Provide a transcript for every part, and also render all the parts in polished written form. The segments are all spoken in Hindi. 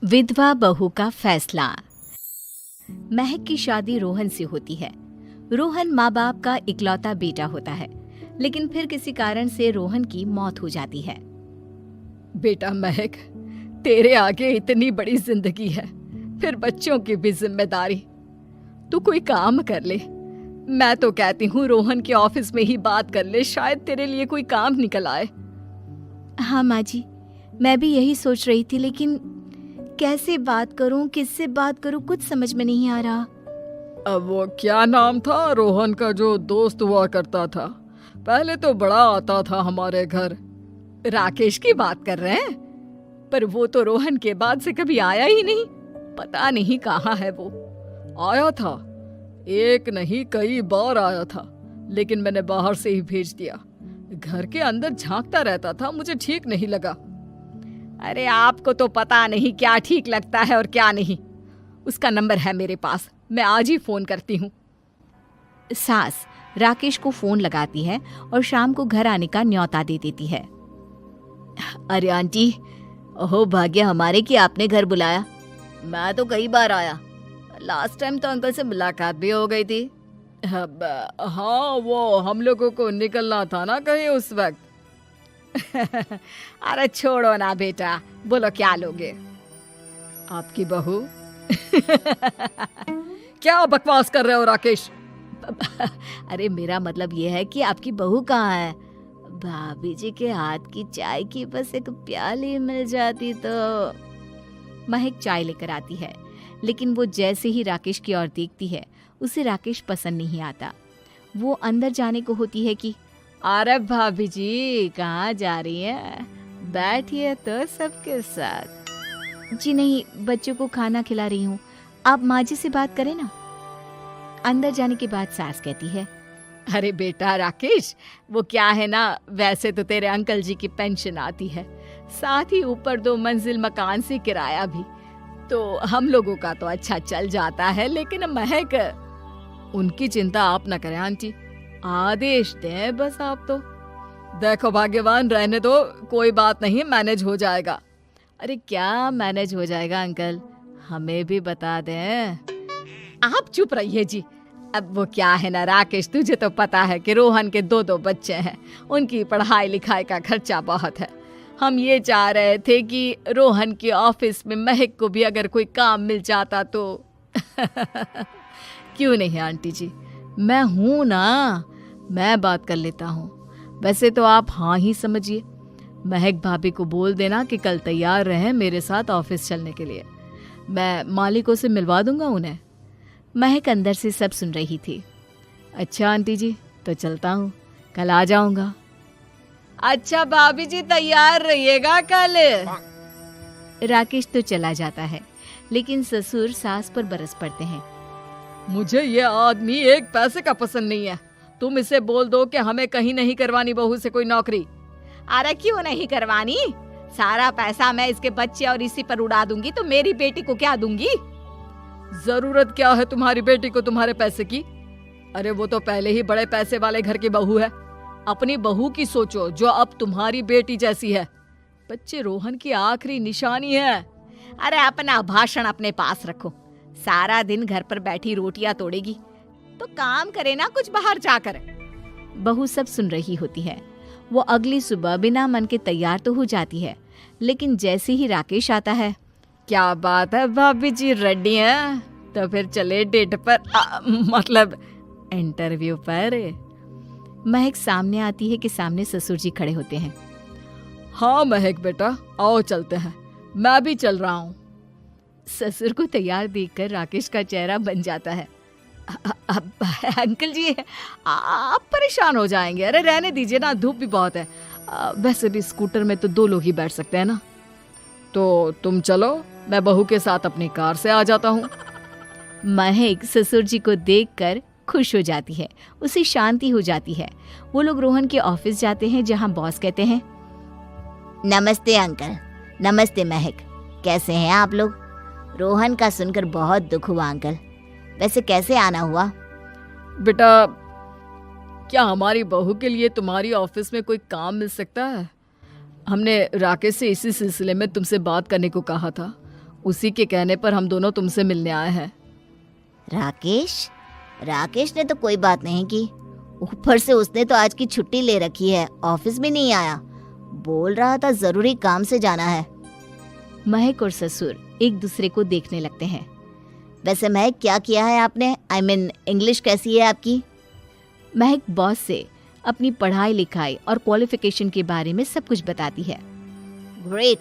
विधवा बहू का फैसला। महक की शादी रोहन से होती है। रोहन माँ बाप का इकलौता बेटा होता है, लेकिन फिर किसी कारण से रोहन की मौत हो जाती है। बेटा महक, तेरे आगे इतनी बड़ी जिंदगी है, फिर बच्चों की भी जिम्मेदारी। तू कोई काम कर ले। मैं तो कहती हूँ रोहन के ऑफिस में ही बात कर ले, शायद तेरे लिए कोई काम निकल आए। हाँ माँ जी, मैं भी यही सोच रही थी, लेकिन कैसे बात करूं, किससे बात करूं, कुछ समझ में नहीं आ रहा। अब वो क्या नाम था रोहन का जो दोस्त हुआ करता था, पहले तो बड़ा आता था हमारे घर। राकेश की बात कर रहे हैं? पर वो तो रोहन के बाद से कभी आया ही नहीं, पता नहीं कहाँ है वो। आया था, एक नहीं कई बार आया था, लेकिन मैंने बाहर से ही भेज दिया। घर के अंदर झांकता रहता था, मुझे ठीक नहीं लगा। अरे आपको तो पता नहीं क्या ठीक लगता है और क्या नहीं। उसका नंबर है मेरे पास, मैं आज ही फोन करती हूँ। सास राकेश को फोन लगाती है और शाम को घर आने का न्योता दे देती है। अरे आंटी, ओहो भाग्य हमारे कि आपने घर बुलाया। मैं तो कई बार आया, लास्ट टाइम तो अंकल से मुलाकात भी हो गई थी। हाँ, वो हम लोगों को निकलना था ना कहीं उस वक्त। अरे छोड़ो ना बेटा, बोलो क्या लोगे? आपकी बहू। क्या बकवास कर रहे हो राकेश? अरे मेरा मतलब ये है कि आपकी बहू कहाँ है? भाभी जी के हाथ की चाय की बस एक प्याली मिल जाती तो। महक चाय लेकर आती है, लेकिन वो जैसे ही राकेश की ओर देखती है, उसे राकेश पसंद नहीं आता। वो अंदर जाने को होती है कि अरे भाभी जी कहाँ जा रही हैं? बैठिए तो सबके साथ। जी नहीं, बच्चों को खाना खिला रही हूँ, आप माँ जी से बात करें ना। अंदर जाने के बाद सास कहती है, अरे बेटा राकेश, वो क्या है ना, वैसे तो तेरे अंकल जी की पेंशन आती है, साथ ही ऊपर 2 मंजिल मकान से किराया भी, तो हम लोगों का तो अच्छा चल जाता है। लेकिन महक, उनकी चिंता आप न करें आंटी, आदेश दें बस आप तो। देखो भाग्यवान, रहने दो, कोई बात नहीं, मैनेज हो जाएगा। अरे क्या मैनेज हो जाएगा अंकल, हमें भी बता दें। आप चुप रहिए जी। अब वो क्या है ना राकेश, तुझे तो पता है कि रोहन के 2 बच्चे हैं, उनकी पढ़ाई लिखाई का खर्चा बहुत है। हम ये चाह रहे थे कि रोहन के ऑफिस में महक को भी अगर कोई काम मिल जाता तो। क्यों नहीं आंटी जी, मैं हूं ना, मैं बात कर लेता हूँ। वैसे तो आप हाँ ही समझिए। महक भाभी को बोल देना कि कल तैयार रहें मेरे साथ ऑफिस चलने के लिए। मैं मालिकों से मिलवा दूंगा उन्हें। महक अंदर से सब सुन रही थी। अच्छा आंटी जी, तो चलता हूँ, कल आ जाऊंगा। अच्छा भाभी जी, तैयार रहिएगा कल। राकेश तो चला जाता है, लेकिन ससुर सास पर बरस पड़ते हैं। मुझे ये आदमी एक पैसे का पसंद नहीं है। तुम इसे बोल दो कि हमें कहीं नहीं करवानी बहू से कोई नौकरी। अरे क्यों नहीं करवानी? सारा पैसा मैं इसके बच्चे और इसी पर उड़ा दूंगी, तो मेरी बेटी को क्या दूंगी? जरूरत क्या है तुम्हारी बेटी को तुम्हारे पैसे की? अरे वो तो पहले ही बड़े पैसे वाले घर की बहू है। अपनी बहू की सोचो जो अब तुम्हारी बेटी जैसी है। बच्चे रोहन की आखिरी निशानी है। अरे अपना भाषण अपने पास रखो। सारा दिन घर पर बैठी रोटियां तोड़ेगी, तो काम करे ना कुछ बाहर जाकर। बहू सब सुन रही होती है। वो अगली सुबह बिना मन के तैयार तो हो जाती है, लेकिन जैसे ही राकेश आता है, क्या बात है भाभी जी, रेडी हैं? तो फिर चले डेट पर, मतलब इंटरव्यू पर। महक सामने आती है कि सामने ससुर जी खड़े होते हैं। हाँ महक बेटा, आओ चलते हैं, मैं भी चल रहा हूँ। ससुर को तैयार देखकर राकेश का चेहरा बन जाता है। अंकल जी, आप परेशान हो जाएंगे। अरे रहने दीजिए ना, धूप भी बहुत है। वैसे भी स्कूटर में तो 2 लोग ही बैठ सकते हैं ना। तो तुम चलो, मैं बहू के साथ अपनी कार से आ जाता हूँ। महक ससुर जी को देखकर खुश हो जाती है, उसे शांति हो जाती है। वो लोग रोहन के ऑफिस जाते हैं, जहाँ बॉस कहते हैं, नमस्ते अंकल। नमस्ते महक, कैसे हैं आप लोग? रोहन का सुनकर बहुत दुख हुआ अंकल। वैसे कैसे आना हुआ? बेटा, क्या हमारी बहू के लिए तुम्हारी ऑफिस में कोई काम मिल सकता है? हमने राकेश से इसी सिलसिले में तुमसे बात करने को कहा था। उसी के कहने पर हम दोनों तुमसे मिलने आए हैं। राकेश ने तो कोई बात नहीं की, ऊपर से उसने तो आज की छुट्टी ले रखी है, ऑफिस भी नहीं आया, बोल रहा था जरूरी काम से जाना है। महक और ससुर एक दूसरे को देखने लगते हैं। वैसे महक क्या किया है आपने? I mean, इंग्लिश कैसी है आपकी? महक बॉस से अपनी पढ़ाई लिखाई और क्वालिफिकेशन के बारे में सब कुछ बताती है। ग्रेट,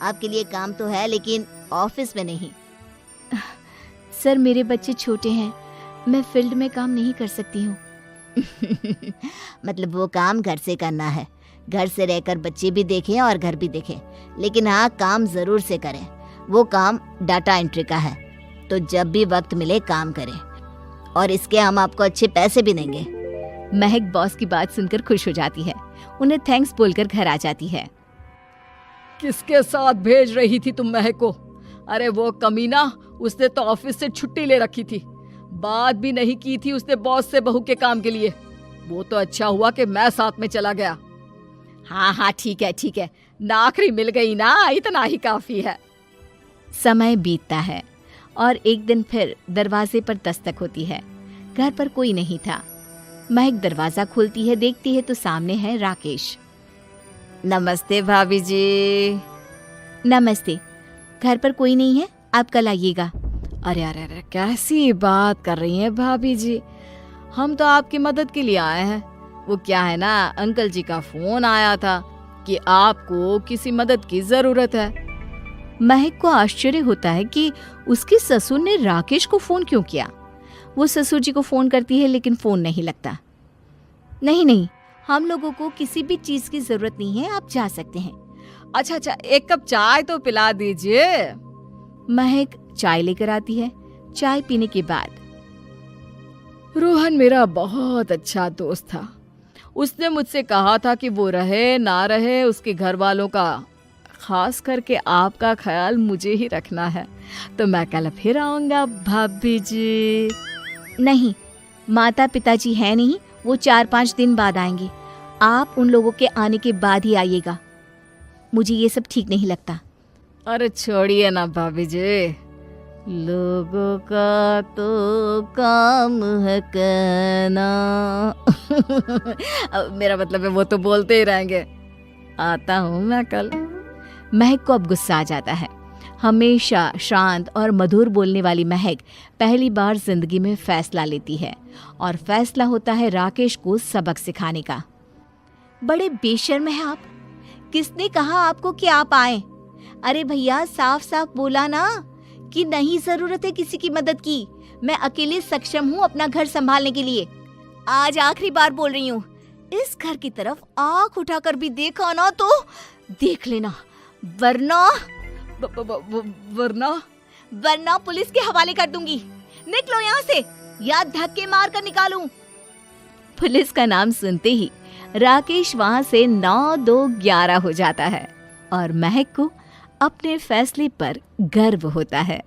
आपके लिए काम तो है लेकिन ऑफिस में नहीं। सर मेरे बच्चे छोटे हैं, मैं फील्ड में काम नहीं कर सकती हूँ। मतलब वो काम घर से करना है, घर से रहकर बच्चे भी देखें और घर भी देखें, लेकिन हाँ काम जरूर से करें। वो काम डाटा एंट्री का है, तो जब भी वक्त मिले काम करें, और इसके हम आपको अच्छे पैसे भी देंगे। महक बॉस की बात सुनकर खुश हो जाती है, उन्हें थैंक्स बोलकर घर आ जाती है। किसके साथ भेज रही थी तुम महक को? अरे वो कमीना, उसने तो ऑफिस से छुट्टी ले रखी थी, बात भी नहीं की थी उसने बॉस से बहू के काम के लिए। वो तो अच्छा हुआ कि मैं साथ में चला गया। हाँ ठीक है, नौकरी मिल गई ना, इतना ही काफी है। समय बीतता है और एक दिन फिर दरवाजे पर दस्तक होती है। घर पर कोई नहीं था। महक दरवाजा खोलती है, देखती है तो सामने है राकेश। नमस्ते भाभी जी। नमस्ते, घर पर कोई नहीं है, आप कल आइएगा। अरे कैसी बात कर रही हैं भाभी जी, हम तो आपकी मदद के लिए आए हैं। वो क्या है ना, अंकल जी का फोन आया था कि आपको किसी मदद की जरूरत है। महक को आश्चर्य होता है कि उसके ससुर ने राकेश को फोन क्यों किया। वो ससुर जी को फोन करती है लेकिन फोन नहीं लगता। नहीं, हम लोगों को किसी भी चीज की जरूरत नहीं है, आप जा सकते हैं। अच्छा, एक कप चाय तो पिला दीजिए। महक चाय लेकर आती है। चाय पीने के बाद, रोहन मेरा बहुत अच्छा दोस्त था, उसने मुझसे कहा था कि वो रहे ना रहे उसके घर वालों का, खास करके आपका ख्याल मुझे ही रखना है, तो मैं कल फिर आऊंगा भाभी जी। नहीं, माता पिताजी है नहीं, वो 4-5 दिन बाद आएंगे, आप उन लोगों के आने के बाद ही आइएगा। मुझे ये सब ठीक नहीं लगता। अरे छोड़िए ना भाभी जी, लोगों का तो काम है कहना। मेरा मतलब है वो तो बोलते ही रहेंगे। आता हूँ मैं कल। महक को अब गुस्सा आ जाता है। हमेशा शांत और मधुर बोलने वाली महक पहली बार जिंदगी में फैसला लेती है, और फैसला होता है राकेश को सबक सिखाने का। बड़े बेशर्म हैं आप, किसने कहा आपको कि आप आए? अरे भैया, साफ साफ बोला ना कि नहीं जरूरत है किसी की मदद की, मैं अकेले सक्षम हूँ अपना घर संभालने के लिए। आज आखिरी बार बोल रही हूँ, इस घर की तरफ आंख उठाकर भी देखा ना तो देख लेना, वरना पुलिस के हवाले कर दूंगी। निकलो यहाँ से, या धक्के मार कर निकालूं। पुलिस का नाम सुनते ही राकेश वहां से 9-2-11 हो जाता है, और महक को अपने फैसले पर गर्व होता है।